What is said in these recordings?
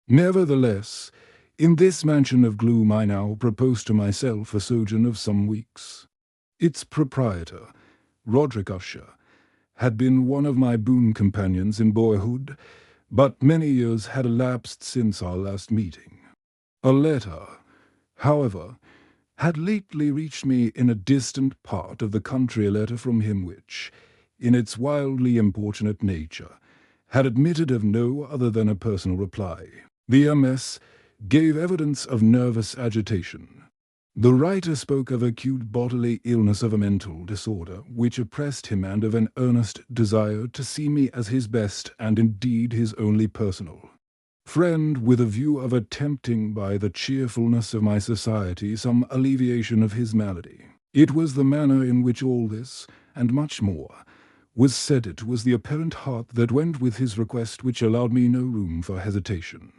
Nevertheless, in this mansion of gloom I now propose to myself a sojourn of some weeks. Its proprietor, Roderick Usher, had been one of my boon companions in boyhood, but many years had elapsed since our last meeting. A letter, however, had lately reached me in a distant part of the country, a letter from him which, in its wildly importunate nature, had admitted of no other than a personal reply. The MS gave evidence of nervous agitation. The writer spoke of acute bodily illness, of a mental disorder which oppressed him, and of an earnest desire to see me as his best and indeed his only personal friend, with a view of attempting by the cheerfulness of my society some alleviation of his malady. It was the manner in which all this, and much more, was said. It was the apparent heart that went with his request which allowed me no room for hesitation,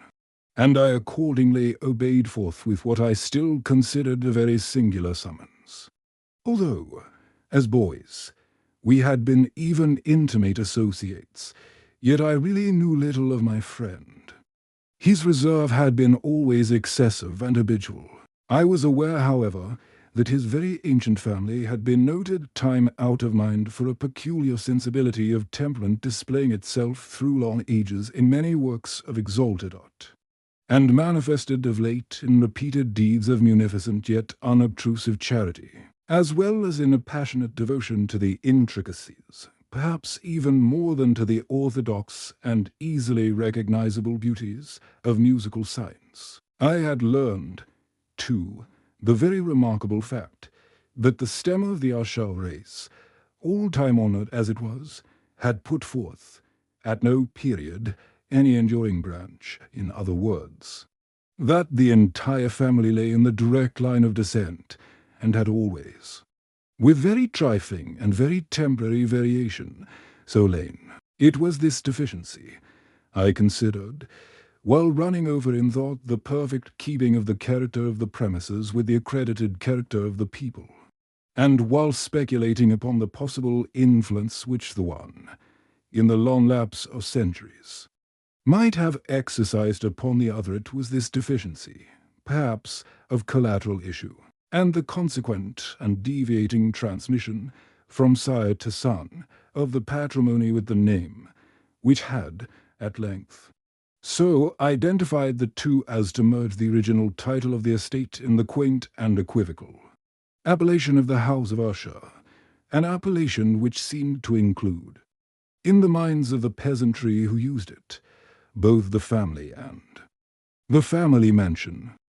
and I accordingly obeyed forthwith what I still considered a very singular summons. Although, as boys, we had been even intimate associates, yet I really knew little of my friend. His reserve had been always excessive and habitual. I was aware, however, that his very ancient family had been noted time out of mind for a peculiar sensibility of temperament, displaying itself through long ages in many works of exalted art, and manifested of late in repeated deeds of munificent yet unobtrusive charity, as well as in a passionate devotion to the intricacies, perhaps even more than to the orthodox and easily recognizable beauties, of musical science. I had learned, too, the very remarkable fact that the stem of the Usher race, all time-honored as it was, had put forth, at no period, any enduring branch. In other words, that the entire family lay in the direct line of descent, and had always, with very trifling and very temporary variation, so lain. It was this deficiency, I considered, while running over in thought the perfect keeping of the character of the premises with the accredited character of the people, and while speculating upon the possible influence which the one, in the long lapse of centuries, might have exercised upon the other. It was this deficiency, perhaps of collateral issue, and the consequent and deviating transmission from sire to son of the patrimony with the name, which had, at length, so identified the two as to merge the original title of the estate in the quaint and equivocal appellation of the House of Usher, an appellation which seemed to include, in the minds of the peasantry who used it, both the family and the family mansion,